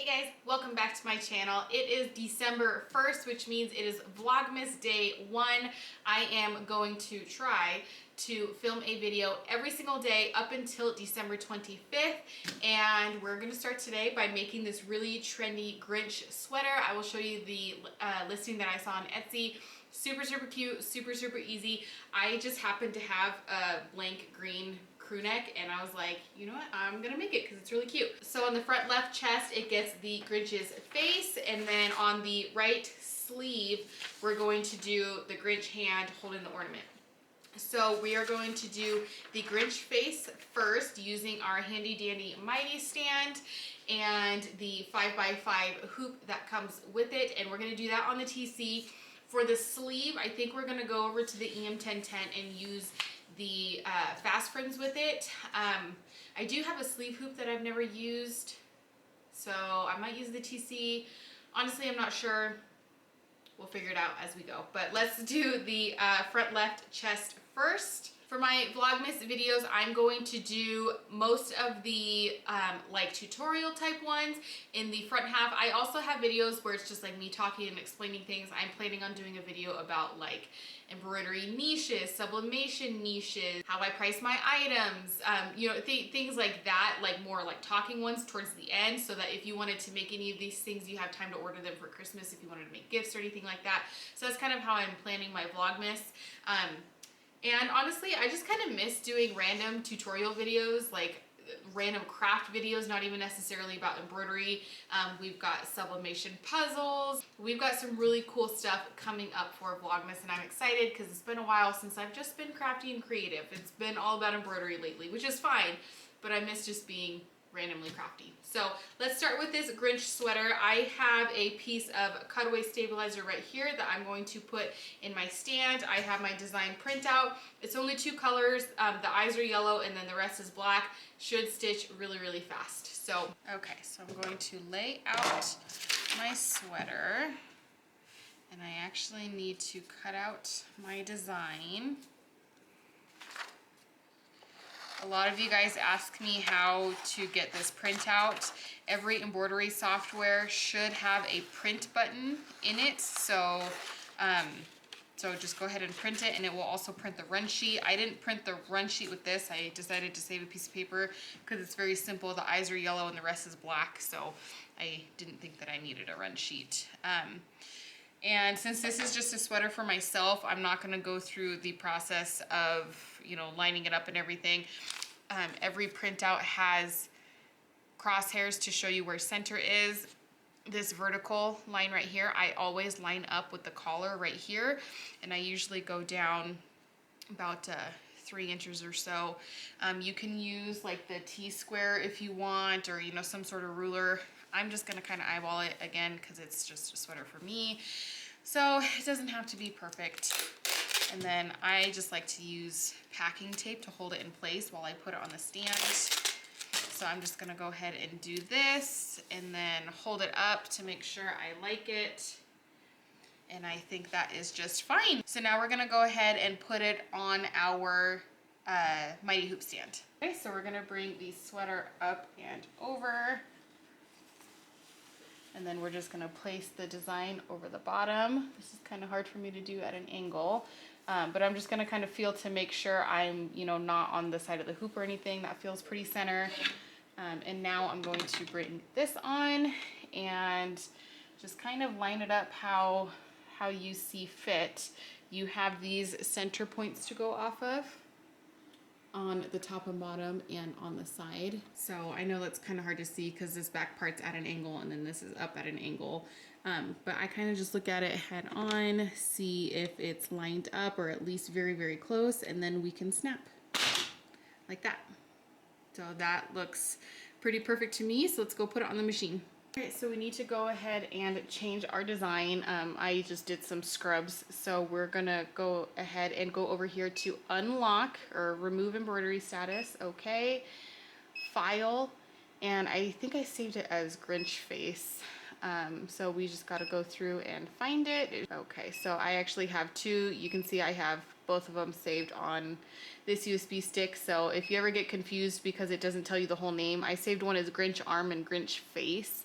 Hey guys, welcome back to my channel. It is December 1st, which means it is Vlogmas Day 1. I am going to try to film a video every single day up until December 25th. And we're gonna start today by making this really trendy Grinch sweater. I will show you the listing that I saw on Etsy. Super cute, super easy. I just happened to have a blank green crew neck and I was like, you know what, I'm gonna make it because it's really cute. So on the front left chest, it gets the Grinch's face, and then on the right sleeve, we're going to do the Grinch hand holding the ornament. So we are going to do the Grinch face first using our handy dandy mighty stand and the 5x5 hoop that comes with it, and we're gonna do that on the TC. For the sleeve, I think we're gonna go over to the EM1010 and use the Fast Friends with it. I do have a sleeve hoop that I've never used, so I might use the TC. Honestly, I'm not sure. We'll figure it out as we go. But let's do the front left chest first. For my Vlogmas videos, I'm going to do most of the like tutorial type ones in the front half. I also have videos where it's just like me talking and explaining things. I'm planning on doing a video about like embroidery niches, sublimation niches, how I price my items, you know, things like that, like more like talking ones towards the end, so that if you wanted to make any of these things, you have time to order them for Christmas if you wanted to make gifts or anything like that. So that's kind of how I'm planning my Vlogmas. And honestly, I just kind of miss doing random tutorial videos, like random craft videos, not even necessarily about embroidery. We've got sublimation puzzles. We've got some really cool stuff coming up for Vlogmas, and I'm excited because it's been a while since I've just been crafty and creative. It's been all about embroidery lately, which is fine, but I miss just being randomly crafty. So let's start with this Grinch sweater. I have a piece of cutaway stabilizer right here that I'm going to put in my stand. I have my design printout. It's only two colors. The eyes are yellow and then the rest is black. Should stitch really fast. So, okay, so I'm going to lay out my sweater, and I actually need to cut out my design. A lot of you guys ask me how to get this printout. Every embroidery software should have a print button in it. So, so just go ahead and print it, and it will also print the run sheet. I didn't print the run sheet with this. I decided to save a piece of paper because it's very simple. The eyes are yellow and the rest is black. So I didn't think that I needed a run sheet. And since this is just a sweater for myself, I'm not gonna go through the process of, you know, lining it up and everything. Every printout has crosshairs to show you where center is. This vertical line right here, I always line up with the collar right here, and I usually go down about 3 inches or so. You can use like the T-square if you want, or, you know, some sort of ruler. I'm just gonna kind of eyeball it again because it's just a sweater for me. So it doesn't have to be perfect. And then I just like to use packing tape to hold it in place while I put it on the stand. So I'm just gonna go ahead and do this and then hold it up to make sure I like it. And I think that is just fine. So now we're gonna go ahead and put it on our mighty hoop stand. Okay, so we're gonna bring the sweater up and over. And then we're just gonna place the design over the bottom. This is kind of hard for me to do at an angle, but I'm just gonna kind of feel to make sure I'm, you know, not on the side of the hoop or anything. That feels pretty center. And now I'm going to bring this on and just kind of line it up how you see fit. You have these center points to go off of on the top and bottom and on the side. So I know that's kind of hard to see because this back part's at an angle and then this is up at an angle. But I kind of just look at it head on, see if it's lined up or at least very close, and then we can snap like that. So that looks pretty perfect to me. So let's go put it on the machine. Okay, so we need to go ahead and change our design. I just did some scrubs, so we're gonna go ahead and go over here to unlock or remove embroidery status. Okay, file, and I think I saved it as Grinch face. So we just got to go through and find it. Okay, so I actually have two. You can see I have both of them saved on this USB stick. So if you ever get confused because it doesn't tell you the whole name, I saved one as Grinch arm and Grinch face.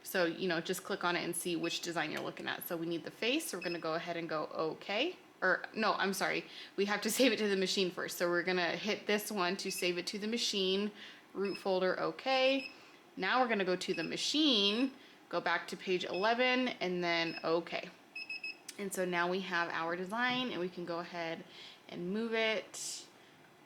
So, you know, just click on it and see which design you're looking at. So we need the face, so we're gonna go ahead and go okay. Or no, I'm sorry, we have to save it to the machine first. So we're gonna hit this one to save it to the machine, root folder, okay. Now we're gonna go to the machine, go back to page 11, and then okay. And so now we have our design, and we can go ahead and move it.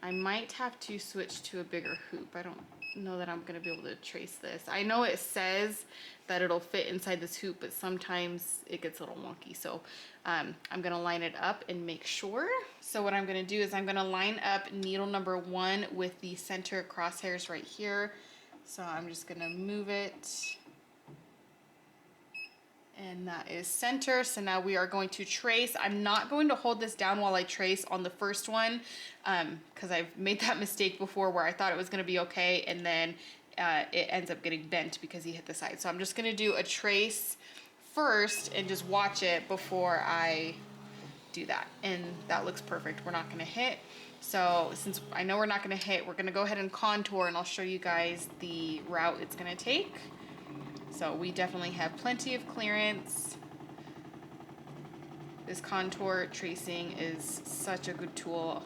I might have to switch to a bigger hoop. I don't know that I'm gonna be able to trace this. I know it says that it'll fit inside this hoop, but sometimes it gets a little wonky. So I'm gonna line it up and make sure. So what I'm gonna do is I'm gonna line up needle number 1 with the center crosshairs right here. So I'm just gonna move it. And that is center. So now we are going to trace. I'm not going to hold this down while I trace on the first one because I've made that mistake before where I thought it was going to be okay, and then it ends up getting bent because he hit the side. So I'm just going to do a trace first and just watch it before I do that. And that looks perfect. We're not going to hit. So since I know we're not going to hit, we're going to go ahead and contour, and I'll show you guys the route it's going to take. So we definitely have plenty of clearance. This contour tracing is such a good tool.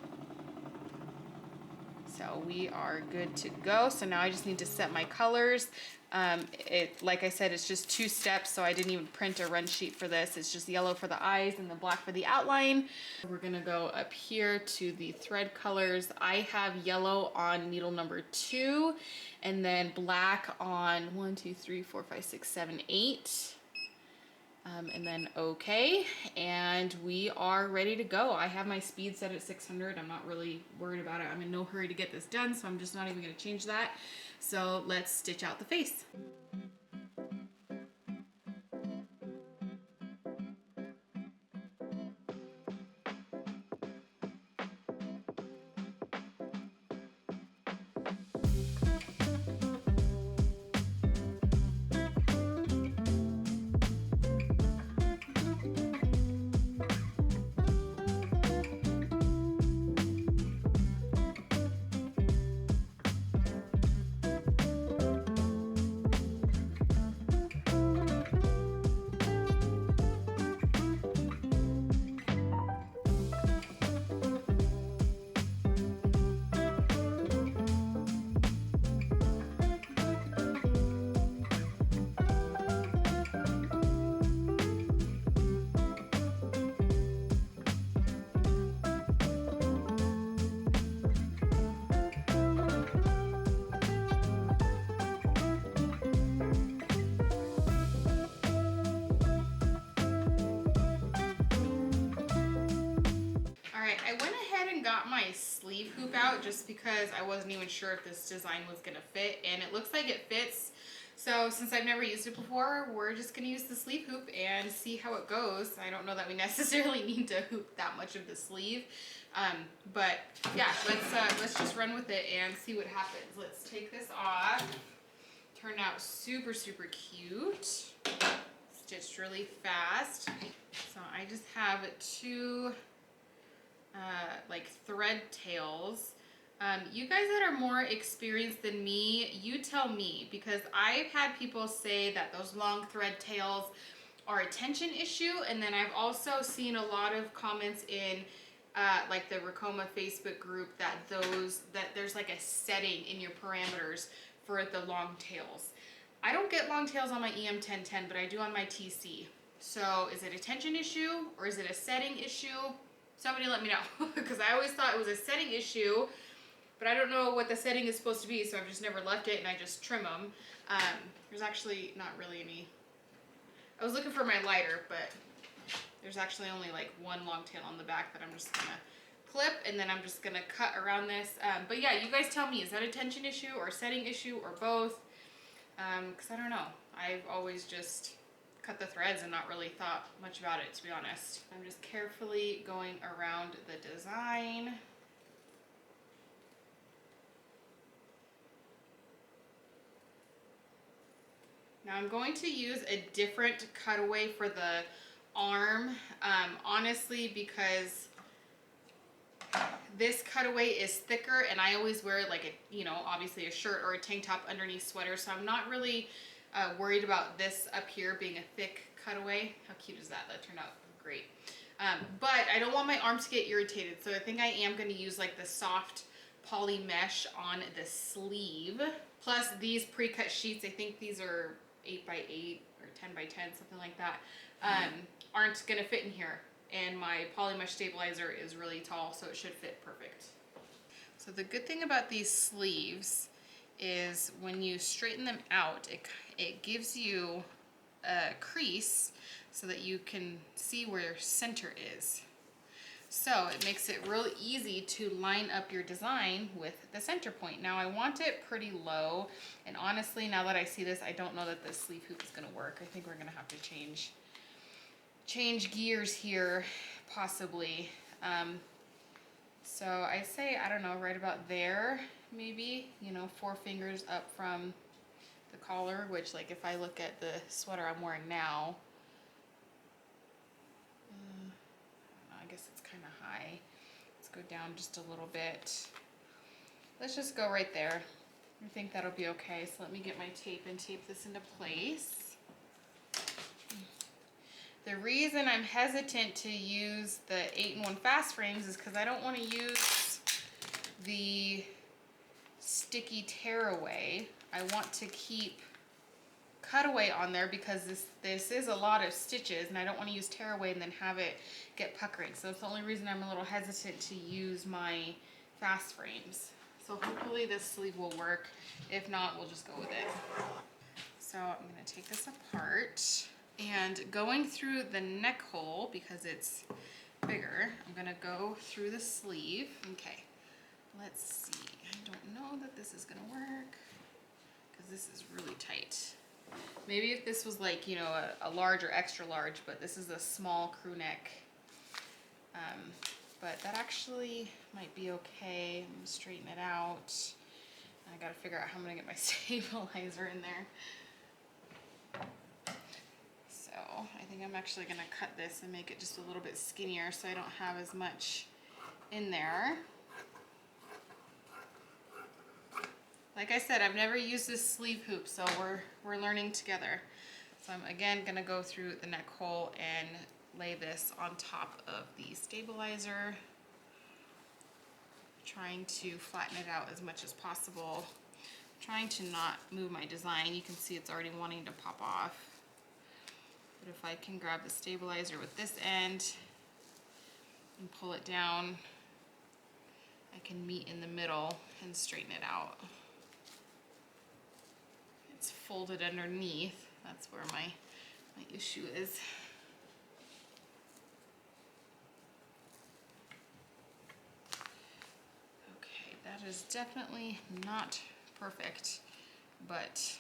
So we are good to go. So now I just need to set my colors. Like I said, it's just 2 steps, so I didn't even print a run sheet for this. It's just yellow for the eyes and the black for the outline. We're gonna go up here to the thread colors. I have yellow on needle number 2, and then black on 1, 2, 3, 4, 5, 6, 7, 8. And then okay, and we are ready to go. I have my speed set at 600. I'm not really worried about it. I'm in no hurry to get this done, so I'm just not even gonna change that. So let's stitch out the face. I went ahead and got my sleeve hoop out just because I wasn't even sure if this design was gonna fit, and it looks like it fits. So since I've never used it before, we're just gonna use the sleeve hoop and see how it goes. I don't know that we necessarily need to hoop that much of the sleeve, but yeah, let's just run with it and see what happens. Let's take this off. Turned out super, super cute. Stitched really fast. So I just have 2 like thread tails. You guys that are more experienced than me, you tell me, because I've had people say that those long thread tails are a tension issue, and then I've also seen a lot of comments in like the Racoma Facebook group that there's like a setting in your parameters for the long tails. I don't get long tails on my EM1010, but I do on my TC. So is it a tension issue or is it a setting issue? Somebody let me know, because I always thought it was a setting issue, but I don't know what the setting is supposed to be, so I've just never left it and I just trim them. There's actually not really any. I was looking for my lighter, but there's actually only like 1 long tail on the back that I'm just gonna clip, and then I'm just gonna cut around this. But yeah, you guys tell me, is that a tension issue or a setting issue or both? Because I don't know. I've always just cut the threads and not really thought much about it, to be honest. I'm just carefully going around the design. Now I'm going to use a different cutaway for the arm, honestly, because This cutaway is thicker, and I always wear like a, you know, obviously a shirt or a tank top underneath sweater, so I'm not really worried about this up here being a thick cutaway. How cute is that? That turned out great. But I don't want my arms to get irritated, so I think I am going to use like the soft poly mesh on the sleeve. Plus these pre-cut sheets, I think these are 8x8 or 10x10, something like that, aren't going to fit in here. And my poly mesh stabilizer is really tall, so it should fit perfect. So the good thing about these sleeves is when you straighten them out, it gives you a crease so that you can see where your center is. So it makes it real easy to line up your design with the center point. Now I want it pretty low, and honestly, now that I see this, I don't know that this sleeve hoop is gonna work. I think we're gonna have to change gears here, possibly. So I say, I don't know, right about there, maybe, you know, 4 fingers up from the collar, which, like, if I look at the sweater I'm wearing now, I guess it's kind of high. Let's go down just a little bit. Let's just go right there. I think that'll be okay. So let me get my tape and tape this into place. The reason I'm hesitant to use the 8-in-1 fast frames is because I don't want to use the sticky tearaway. I want to keep cutaway on there because this is a lot of stitches, and I don't want to use tearaway and then have it get puckering. So that's the only reason I'm a little hesitant to use my fast frames. So hopefully this sleeve will work. If not, we'll just go with it. So I'm going to take this apart. And going through the neck hole, because it's bigger, I'm gonna go through the sleeve. Okay, let's see. I don't know that this is gonna work because this is really tight. Maybe if this was like, you know, a large or extra large, but this is a small crew neck. But that actually might be okay. I'm gonna straighten it out. I gotta figure out how I'm gonna get my stabilizer in there. I think I'm actually going to cut this and make it just a little bit skinnier so I don't have as much in there. Like I said, I've never used this sleeve hoop, so we're learning together. So I'm again going to go through the neck hole and lay this on top of the stabilizer, trying to flatten it out as much as possible. I'm trying to not move my design. You can see it's already wanting to pop off. But if I can grab the stabilizer with this end and pull it down, I can meet in the middle and straighten it out. It's folded underneath. That's where my issue is. Okay, that is definitely not perfect, but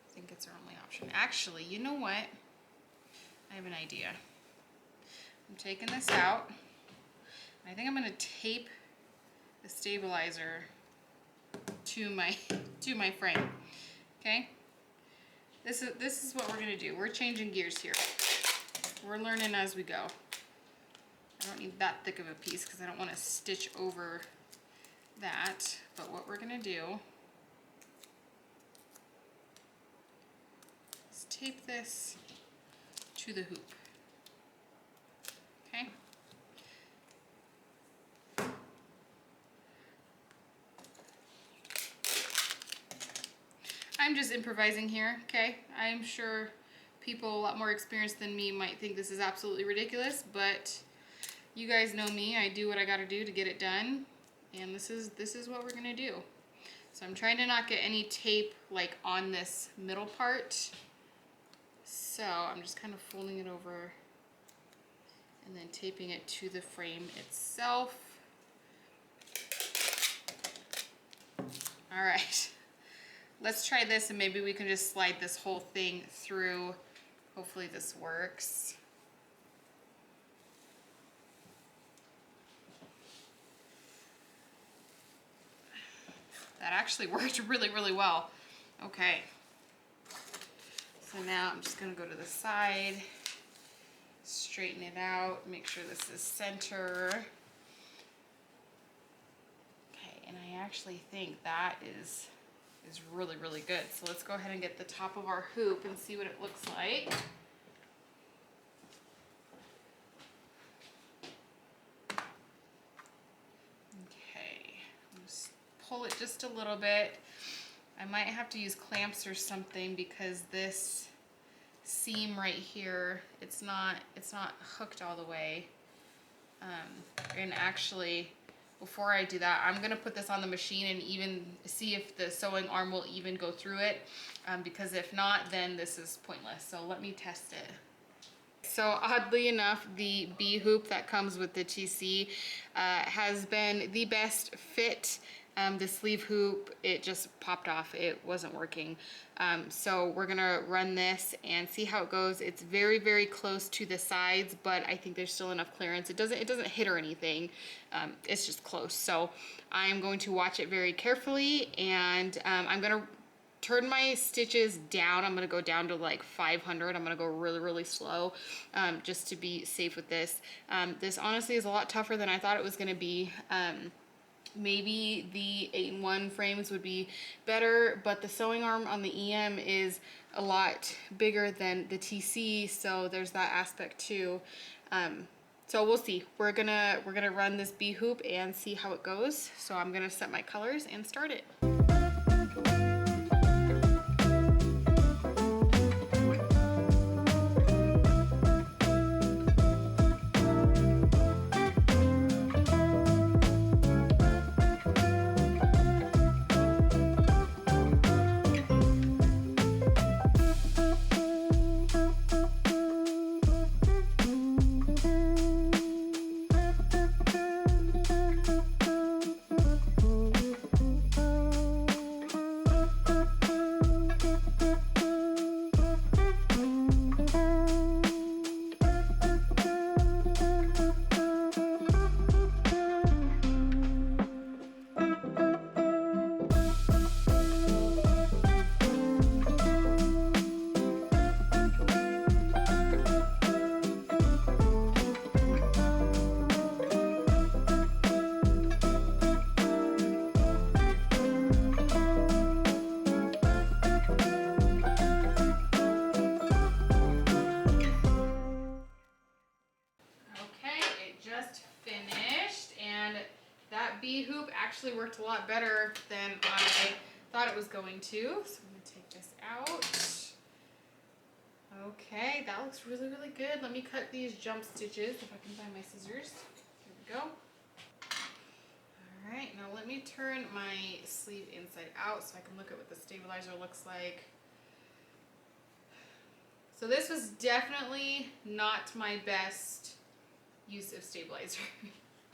I think it's our only option. Actually, you know what? I have an idea. I'm taking this out. I think I'm going to tape the stabilizer to my frame. Okay? This is what we're going to do. We're changing gears here. We're learning as we go. I don't need that thick of a piece because I don't want to stitch over that. But what we're going to do is tape this to the hoop. Okay? I'm just improvising here, okay? I'm sure people a lot more experienced than me might think this is absolutely ridiculous, but you guys know me. I do what I gotta do to get it done, and this is what we're gonna do. So I'm trying to not get any tape like on this middle part. So I'm just kind of folding it over and then taping it to the frame itself. All right. Let's try this and maybe we can just slide this whole thing through. Hopefully this works. That actually worked really, really well. Okay. So now I'm just gonna go to the side, straighten it out, make sure this is center. Okay, and I actually think that is really, really good. So let's go ahead and get the top of our hoop and see what it looks like. Okay, just pull it just a little bit. I might have to use clamps or something because this seam right here, it's not hooked all the way. And actually, before I do that, I'm gonna put this on the machine and even see if the sewing arm will even go through it, because if not, then this is pointless. So let me test it. So oddly enough, the B hoop that comes with the TC has been the best fit. The sleeve hoop, it just popped off. It wasn't working. So we're gonna run this and see how it goes. It's very, very close to the sides, but I think there's still enough clearance. It doesn't hit or anything. It's just close. So I'm going to watch it very carefully, and I'm gonna turn my stitches down. I'm gonna go down to like 500. I'm gonna go really, really slow, just to be safe with this. This honestly is a lot tougher than I thought it was gonna be. Maybe the 8-in-1 frames would be better, but the sewing arm on the EM is a lot bigger than the TC, so there's that aspect too. So we'll see. We're gonna run this B hoop and see how it goes. So I'm gonna set my colors and start it. B hoop actually worked a lot better than I thought it was going to. So I'm gonna take this out. Okay, that looks really, really good. Let me cut these jump stitches if I can find my scissors. Here we go. All right, now let me turn my sleeve inside out so I can look at what the stabilizer looks like. So this was definitely not my best use of stabilizer.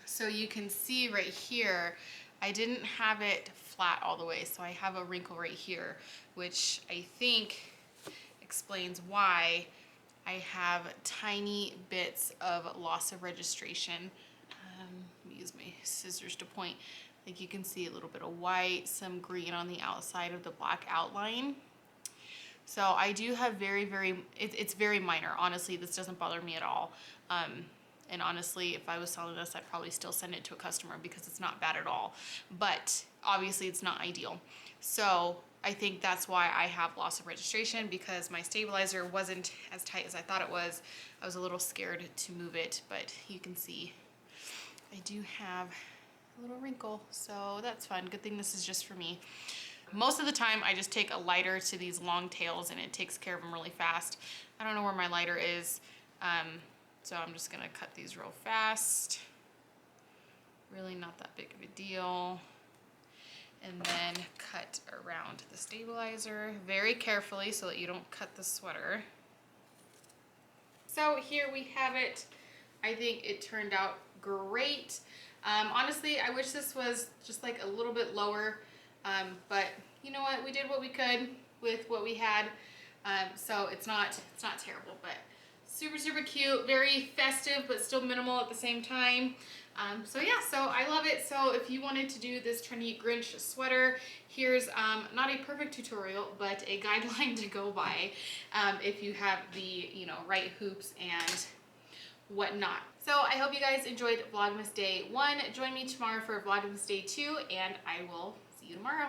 So you can see right here, I didn't have it flat all the way. So I have a wrinkle right here, which I think explains why I have tiny bits of loss of registration. Let me use my scissors to point. I think you can see a little bit of white, some green on the outside of the black outline. So I do have it's very minor. Honestly, this doesn't bother me at all. And honestly, if I was selling this, I'd probably still send it to a customer because it's not bad at all. But obviously it's not ideal. So I think that's why I have loss of registration, because my stabilizer wasn't as tight as I thought it was. I was a little scared to move it, but you can see I do have a little wrinkle, so that's fun. Good thing this is just for me. Most of the time I just take a lighter to these long tails and it takes care of them really fast. I don't know where my lighter is, so I'm just gonna cut these real fast. Really not that big of a deal. And then cut around the stabilizer very carefully so that you don't cut the sweater. So here we have it. I think it turned out great. Honestly, I wish this was just like a little bit lower, but you know what? We did what we could with what we had. So it's not terrible, but super, super cute, very festive, but still minimal at the same time. So yeah, so I love it. So if you wanted to do this Trendy Grinch sweater, here's not a perfect tutorial, but a guideline to go by if you have the right hoops and whatnot. So I hope you guys enjoyed Vlogmas Day 1. Join me tomorrow for Vlogmas Day 2, and I will see you tomorrow.